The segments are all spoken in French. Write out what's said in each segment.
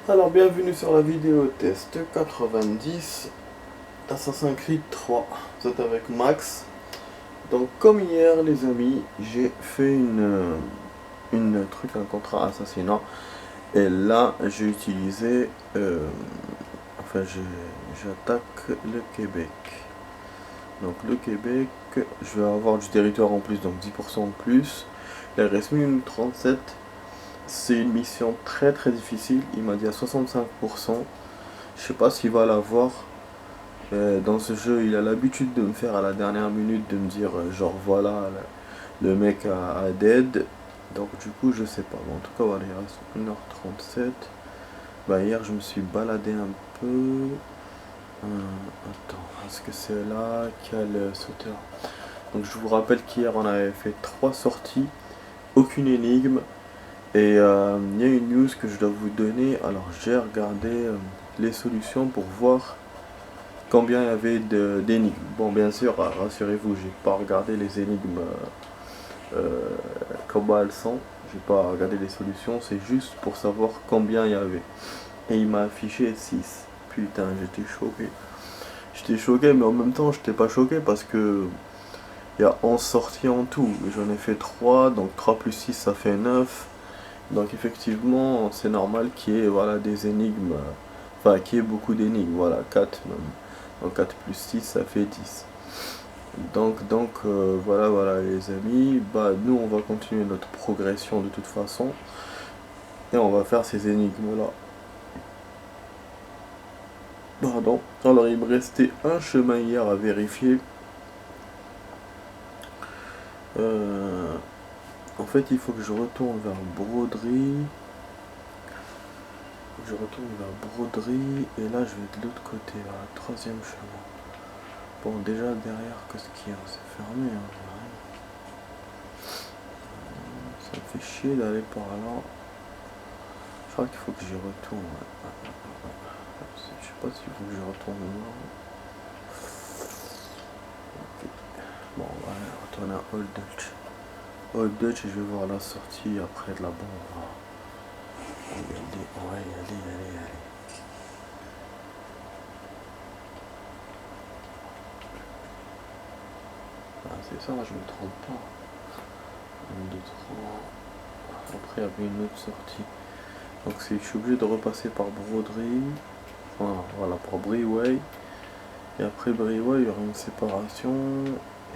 Alors bienvenue sur la vidéo test 90 d'Assassin's Creed 3. Vous êtes avec Max. Donc comme hier les amis, j'ai fait un contrat assassinat. Et là j'ai utilisé j'attaque le Québec. Donc le Québec, je vais avoir du territoire en plus, donc 10% de plus. Il reste 1 minute 37. C'est une mission très difficile, il m'a dit à 65%. Je sais pas s'il va l'avoir. Dans ce jeu, il a l'habitude de me faire à la dernière minute, de me dire genre voilà, le mec a dead. Donc du coup, je sais pas. Bon, en tout cas, voilà, il reste 1 h 37. Bah, hier, je me suis baladé un peu. Attends, est-ce que c'est là qu'il y a le sauteur? Donc je vous rappelle qu'hier, on avait fait 3 sorties, aucune énigme. Et il y a une news que je dois vous donner. Alors j'ai regardé les solutions pour voir combien il y avait d'énigmes. Bon, bien sûr, rassurez-vous, j'ai pas regardé les énigmes comment elles sont. J'ai pas regardé les solutions, c'est juste pour savoir combien il y avait. Et il m'a affiché 6. Putain, j'étais choqué. J'étais choqué, mais en même temps, j'étais pas choqué parce que il y a 11 sorties en tout. J'en ai fait 3, donc 3 plus 6 ça fait 9. Donc effectivement, c'est normal qu'il y ait voilà, des énigmes, enfin qu'il y ait beaucoup d'énigmes, voilà, 4 même. Donc 4 plus 6, ça fait 10. Donc voilà les amis, bah nous on va continuer notre progression de toute façon. Et on va faire ces énigmes là. Pardon. Alors il me restait un chemin hier à vérifier. En fait il faut que je retourne vers Broderie. Je retourne vers Broderie et là je vais de l'autre côté, vers le 3e chemin. Bon, déjà derrière, qu'est-ce qu'il y a? C'est fermé, hein, ça me fait chier d'aller par là. Je crois qu'il faut que j'y retourne. Je sais pas s'il faut que j'y retourne là. Okay. Bon, on va retourner à Old Dutch. Old Dutch et je vais voir la sortie après de la bombe. On va y aller. Ah, c'est ça, je me trompe pas. 1, 2, 3. Après, il y avait une autre sortie. Donc, je suis obligé de repasser par Broderie. Voilà, par Briway. Et après Briway, il y aura une séparation.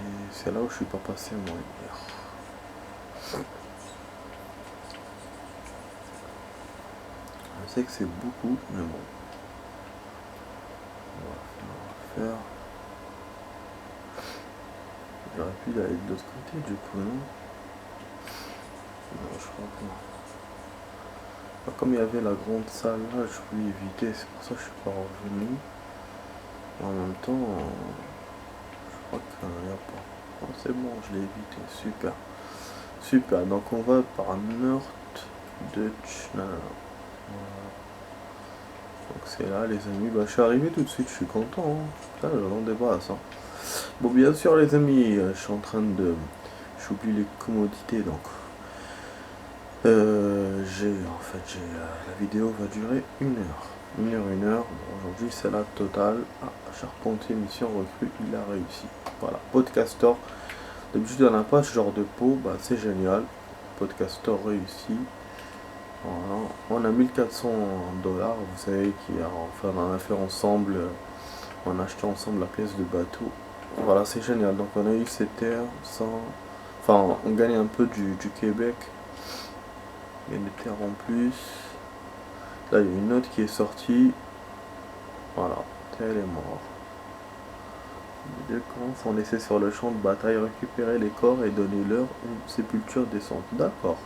Et c'est là où je suis pas passé moi hier. Je sais que c'est beaucoup, mais bon. On va faire. J'aurais pu aller de l'autre côté du coup, non? Non, je crois pas. Comme il y avait la grande salle là, je voulais éviter, c'est pour ça que je suis pas revenu. En même temps, je crois qu'il n'y a pas. Oh, c'est bon, je l'ai évité, super. Donc on va par North Dutch. Voilà. Donc c'est là les amis, bah je suis arrivé tout de suite, je suis content, hein. Putain, je m'en dépasse, hein. Bon, bien sûr les amis, je suis en train de... J'oublie les commodités, donc la vidéo va durer 1 heure. 1 heure. Bon, aujourd'hui c'est la totale. Ah, Charpentier mission recrue, il a réussi. Voilà, Podcaster. D'habitude on n'a pas ce genre de pot, bah c'est génial. Podcaster réussi. Voilà. On a 1400 $, vous savez, on a fait ensemble, on a acheté ensemble la pièce de bateau. Voilà, c'est génial. Donc on a eu ces terres sans... Enfin, on gagne un peu du Québec. Il y a des terres en plus. Là, il y a une note qui est sortie. Voilà, elle est morte. Les deux camps sont laissés sur le champ de bataille, récupérer les corps et donner leur une sépulture décente. D'accord.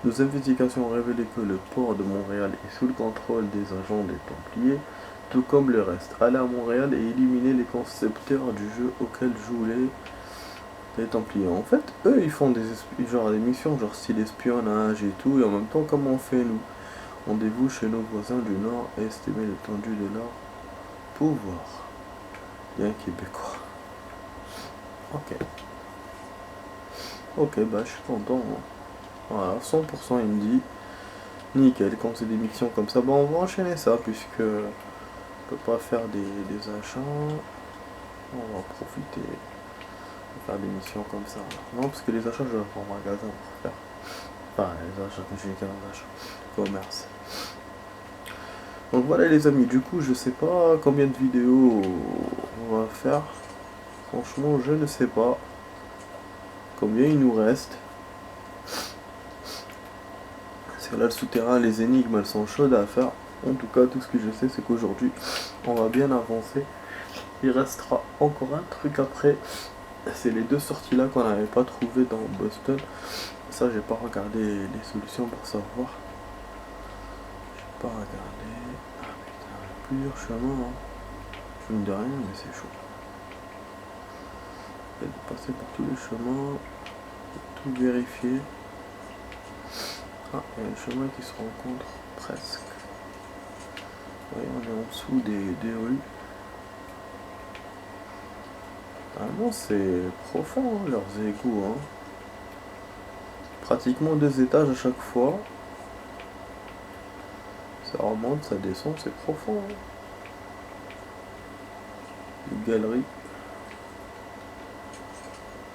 Nos investigations ont révélé que le port de Montréal est sous le contrôle des agents des Templiers, tout comme le reste. Allez à Montréal et éliminer les concepteurs du jeu auxquels jouent les Templiers. En fait, eux, ils font des missions, genre style espionnage et tout, et en même temps, comme on fait nous. Rendez-vous chez nos voisins du Nord et estimer l'étendue de leur pouvoir. Bien québécois. Ok, bah je suis content, hein. Voilà, 100% il me dit. Nickel, quand c'est des missions comme ça, bon, on va enchaîner ça, puisque on peut pas faire des achats. On va profiter de faire des missions comme ça. Non, parce que les achats, je vais en magasin pour faire. Enfin, les achats, quand j'ai les achats. Commerce. Donc voilà les amis, du coup je sais pas combien de vidéos on va faire. Franchement je ne sais pas combien il nous reste. Parce que là le souterrain, les énigmes elles sont chaudes à faire. En tout cas tout ce que je sais c'est qu'aujourd'hui on va bien avancer. Il restera encore un truc après. C'est les deux sorties là qu'on n'avait pas trouvé dans Boston. Ça j'ai pas regardé les solutions pour savoir. J'ai pas regardé. Ah putain, plusieurs chemins hein. Je me dis rien mais c'est chaud. De passer par tous les chemins, tout vérifier. Ah, il y a un chemin qui se rencontre presque. Oui, on est en dessous des rues. Ah non, c'est profond hein, leurs égouts. Hein. Pratiquement 2 étages à chaque fois. Ça remonte, ça descend, c'est profond. Hein. Les galeries.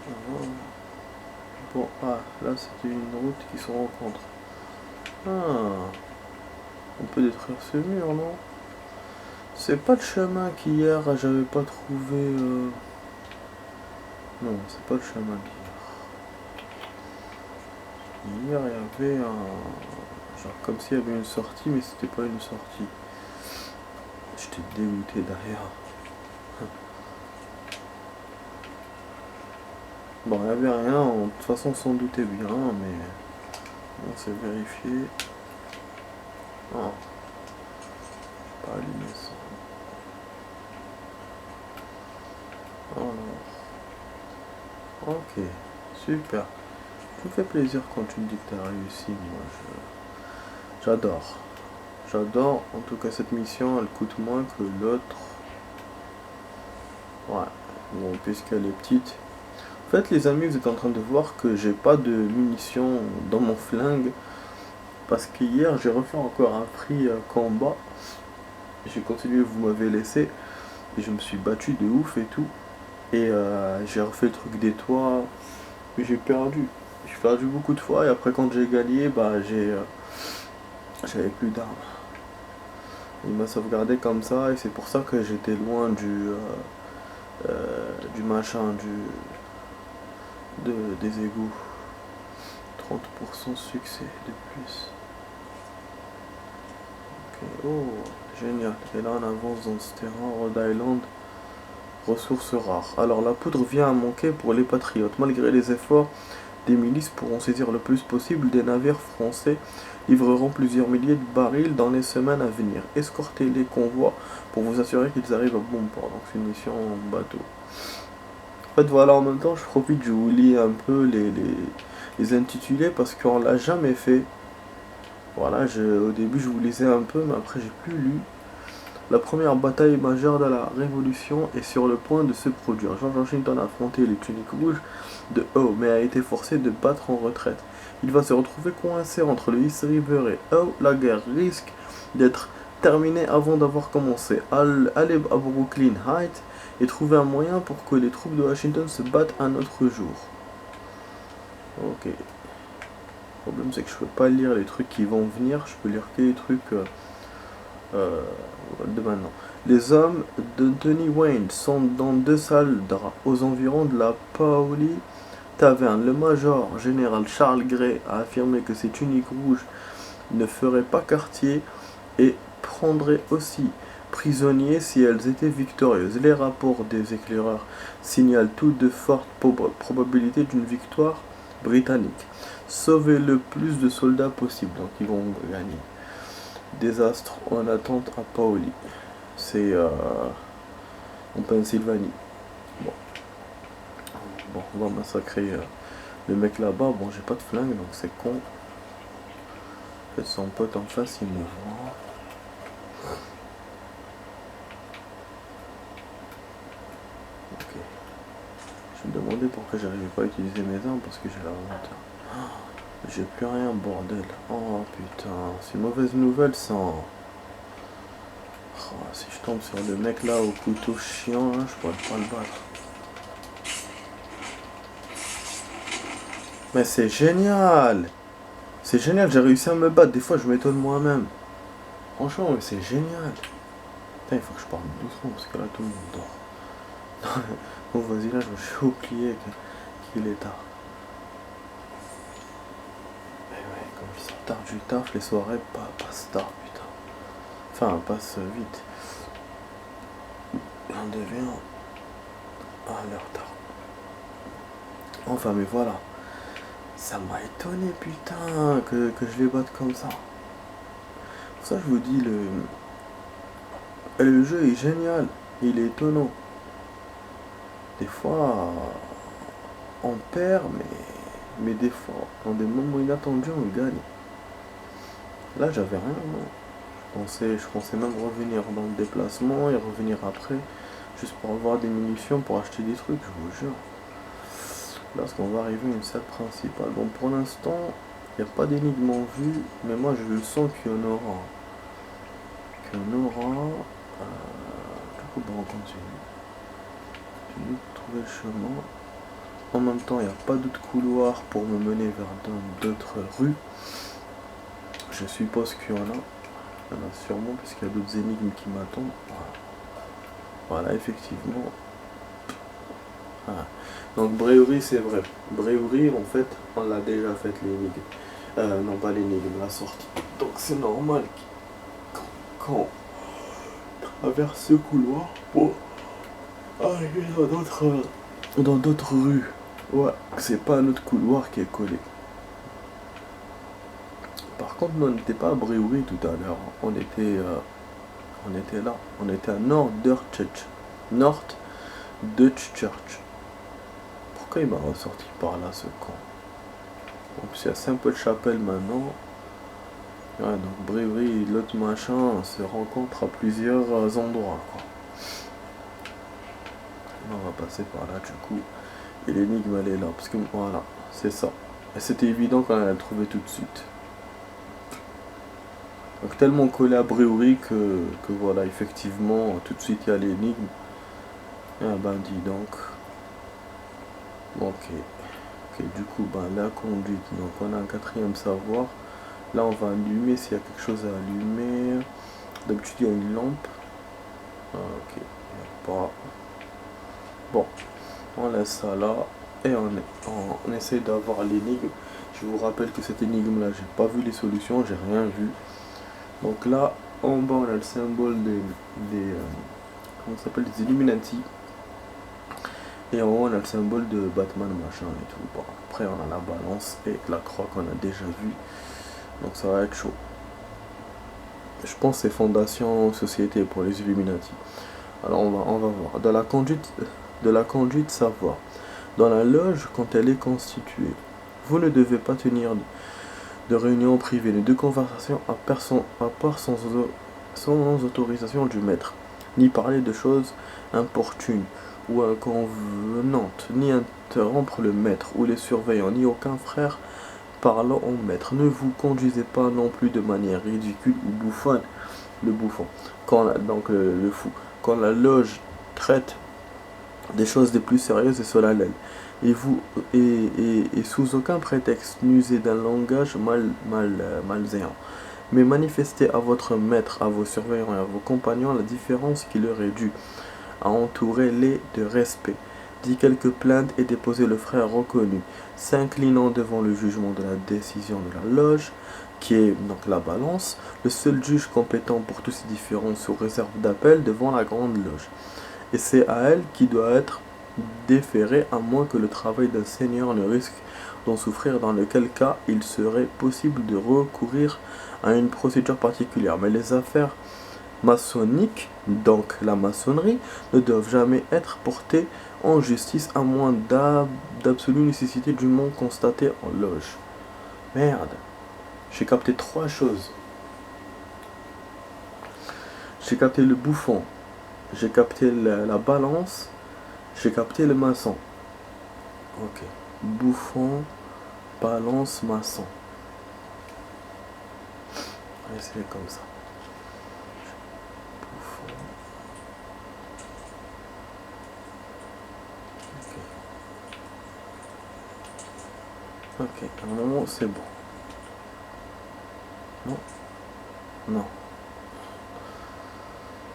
Ah. Bon, ah, là c'était une route qui se rencontre. Ah, on peut détruire ce mur, non? C'est pas le chemin qu'hier j'avais pas trouvé. Non, c'est pas le chemin d'hier. Hier il y avait un. Genre comme s'il y avait une sortie, mais c'était pas une sortie. J'étais dégoûté derrière. Bon, il n'y avait rien, de toute façon on s'en doutait bien, mais on s'est vérifié. Ah, pas allumé ça. Alors, ok, super. Tu me fais plaisir quand tu me dis que tu as réussi, moi j'adore. J'adore, en tout cas cette mission elle coûte moins que l'autre. Ouais, bon, puisqu'elle est petite. En fait les amis, vous êtes en train de voir que j'ai pas de munitions dans mon flingue. Parce qu'hier j'ai refait encore un free combat. J'ai continué, vous m'avez laissé. Et je me suis battu de ouf et tout. Et j'ai refait le truc des toits. Mais j'ai perdu. J'ai perdu beaucoup de fois et après quand j'ai gagné, bah j'avais plus d'armes. Il m'a sauvegardé comme ça et c'est pour ça que j'étais loin du machin, des égouts. 30% succès de plus. Ok, oh, génial. Et là on avance dans ce terrain, Rhode Island. Ressources rares. Alors la poudre vient à manquer pour les patriotes. Malgré les efforts, des milices pourront saisir le plus possible des navires français, livreront plusieurs milliers de barils dans les semaines à venir. Escortez les convois pour vous assurer qu'ils arrivent à bon port. Donc c'est une mission en bateau. En fait voilà, en même temps je profite, je vous lis un peu les intitulés parce qu'on l'a jamais fait. Voilà, au début je vous lisais un peu mais après j'ai plus lu. La première bataille majeure de la Révolution est sur le point de se produire. George Washington a affronté les tuniques rouges de Howe, mais a été forcé de battre en retraite. Il va se retrouver coincé entre le East River et Howe. La guerre risque d'être terminée avant d'avoir commencé. Aller à Brooklyn Heights et trouver un moyen pour que les troupes de Washington se battent un autre jour. Ok. Le problème c'est que je peux pas lire les trucs qui vont venir, je peux lire que les trucs... de maintenant. Les hommes de Tony Wayne sont dans 2 salles aux environs de la Paoli Taverne. Le major général Charles Gray a affirmé que ces tuniques rouges ne feraient pas quartier et prendraient aussi prisonniers si elles étaient victorieuses. Les rapports des éclaireurs signalent toutes de fortes probabilités d'une victoire britannique. Sauvez le plus de soldats possible, donc ils vont gagner. Désastre en attente à Paoli. C'est en Pennsylvanie. Bon. Bon, on va massacrer le mec là-bas. Bon, j'ai pas de flingue, donc c'est con. En fait, son pote en face, il me voit. Ok. Je me demandais pourquoi j'arrivais pas à utiliser mes armes parce que j'ai la honte. J'ai plus rien, bordel. Oh putain, c'est une mauvaise nouvelle sans. Oh, si je tombe sur le mec là au couteau chiant, là, je pourrais pas le battre. Mais c'est génial! C'est génial, j'ai réussi à me battre. Des fois, je m'étonne moi-même. Franchement, mais c'est génial. Putain, il faut que je parle doucement parce que là, tout le monde dort. Bon, vas-y, là, je me suis oublié qu'il est tard. Mais ouais, comme je sors tard du taf, les soirées passent tard, putain. Enfin, passent vite. On devient à l'heure tard. Enfin, mais voilà. Ça m'a étonné, putain, que je les batte comme ça. Pour ça, je vous dis, le jeu est génial. Il est étonnant. Des fois, on perd, mais des fois, dans des moments inattendus, on gagne. Là, j'avais rien. Je pensais même revenir dans le déplacement et revenir après, juste pour avoir des munitions pour acheter des trucs, je vous jure. Lorsqu'on va arriver à une salle principale. Bon, pour l'instant, il n'y a pas d'énigme en vue, mais moi je le sens qu'il y en aura. Du coup, on continue. Trouver le chemin. En même temps, il n'y a pas d'autre couloir pour me mener vers d'autres rues. Je suppose qu'il y en a. Il y en a sûrement, parce qu'il y a d'autres énigmes qui m'attendent. Voilà, effectivement. Voilà. Donc Bréury, c'est vrai. Bréury, en fait, on l'a déjà fait l'énigme. Non, pas l'énigme, la sortie. Donc c'est normal quand on traverse ce couloir pour arriver dans d'autres rues. Ouais, c'est pas un autre couloir qui est collé. Par contre, nous, on n'était pas à Bréury tout à l'heure. On était là. On était à Norderchurch. North Dutch Church. Pourquoi il m'a ressorti par là, ce con? Donc, c'est à Saint-Paul-de-Chapelle maintenant. Ouais, donc Bréury et l'autre machin se rencontrent à plusieurs endroits, quoi. Là, on va passer par là, du coup. Et l'énigme, elle est là. Parce que, voilà, c'est ça. Et c'était évident qu'on allait la trouver tout de suite. Donc, tellement collé à Bréury que voilà, effectivement, tout de suite, il y a l'énigme. Ah ben, dis donc. Ok, du coup, ben, la conduite. Donc, on a un quatrième savoir. Là, on va allumer s'il y a quelque chose à allumer. D'habitude, il y a une lampe. Ah, ok, il n'y a pas. Bon, on laisse ça là. Et on essaie d'avoir l'énigme. Je vous rappelle que cette énigme-là, j'ai pas vu les solutions, j'ai rien vu. Donc là, en bas, on a le symbole comment ça s'appelle, des Illuminati. Et en haut, on a le symbole de Batman, machin et tout. Bon, après, on a la balance et la croix qu'on a déjà vue. Donc ça va être chaud. Je pense que c'est Fondation Société pour les Illuminati. Alors on va voir. De la conduite savoir. Dans la loge, quand elle est constituée, vous ne devez pas tenir de réunion privée, ni de conversation à part sans autorisation du maître, ni parler de choses importunes ou inconvenantes, ni interrompre le maître ou les surveillants, ni aucun frère parlant au maître. Ne vous conduisez pas non plus de manière ridicule ou bouffonne. Le bouffon. Le fou. Quand la loge traite des choses les plus sérieuses et solennelles. Et sous aucun prétexte n'usez d'un langage malséant. Mais manifestez à votre maître, à vos surveillants et à vos compagnons la différence qui leur est due. À entourer les de respect. Dit quelques plaintes et déposez le frère reconnu, s'inclinant devant le jugement de la décision de la loge, qui est donc la balance, le seul juge compétent pour tous ces différends sous réserve d'appel devant la grande loge. Et c'est à elle qui doit être déféré à moins que le travail d'un seigneur ne risque d'en souffrir, dans lequel cas il serait possible de recourir à une procédure particulière. Mais les affaires maçonniques, donc la maçonnerie, ne doivent jamais être portées en justice à moins d'absolue nécessité du monde constaté en loge. Merde, j'ai capté trois choses. J'ai capté le bouffon, j'ai capté la balance, j'ai capté le maçon. Ok, bouffon, balance maçon. On va essayer comme ça. Ok, à un moment c'est bon. Non. Non.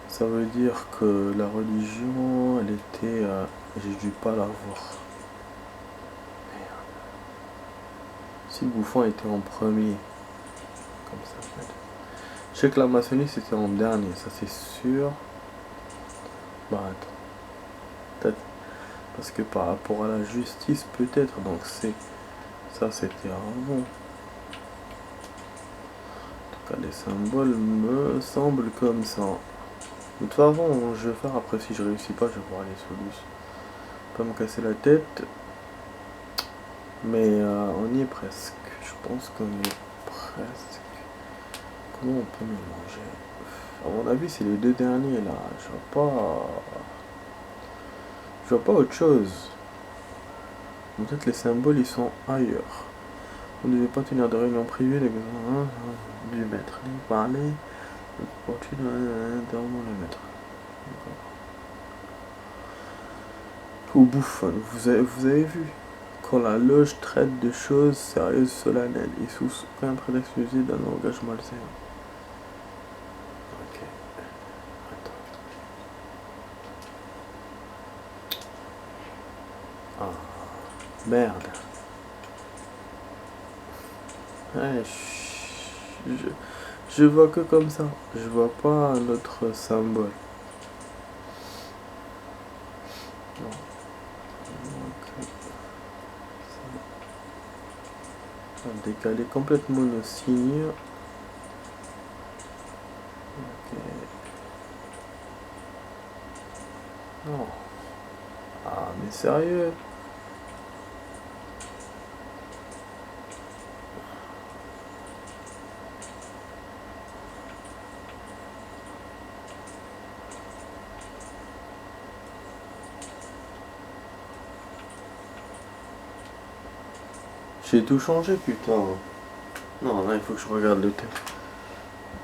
Ça veut dire que la religion, elle était... j'ai dû pas la voir. Merde. Si le bouffon était en premier. Comme ça, peut-être. Je sais que la maçonnerie c'était en dernier, ça c'est sûr. Bah attends. Peut-être. Parce que par rapport à la justice, peut-être. Donc c'est... Ça c'était avant. Les symboles me semblent comme ça. De toute façon, je vais faire après. Si je réussis pas, je vais voir les solutions. Pas me casser la tête. Mais on y est presque. Je pense qu'on y est presque. Comment on peut mélanger? À mon avis, c'est les deux derniers là. Je vois pas autre chose. Peut-être les symboles ils sont ailleurs. On ne devait pas tenir de réunion privée, les besoins du maître. Parler. Continue dans le maître. Au bouffon, vous avez vu, quand la loge traite de choses sérieuses, solennelles et sous un prétexte usé d'un langage malsain. Ok. Attends. Ah. Merde. Ouais, je vois que comme ça. Je vois pas un autre symbole. Non. Donc, ça va décaler complètement le signe. Ok. Non. Ah, mais sérieux? J'ai tout changé, putain. Non, là, il faut que je regarde le thème.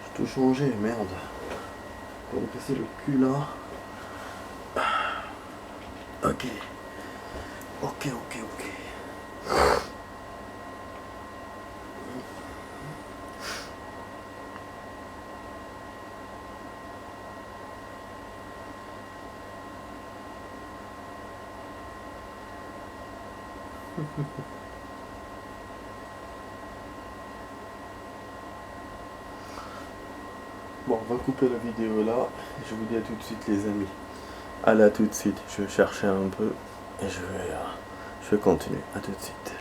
J'ai tout changé, merde. Pour me casser le cul, là. Ok. Ok. Bon, on va couper la vidéo là. Je vous dis à tout de suite, les amis. À là tout de suite. Je vais chercher un peu et je vais continuer. À tout de suite.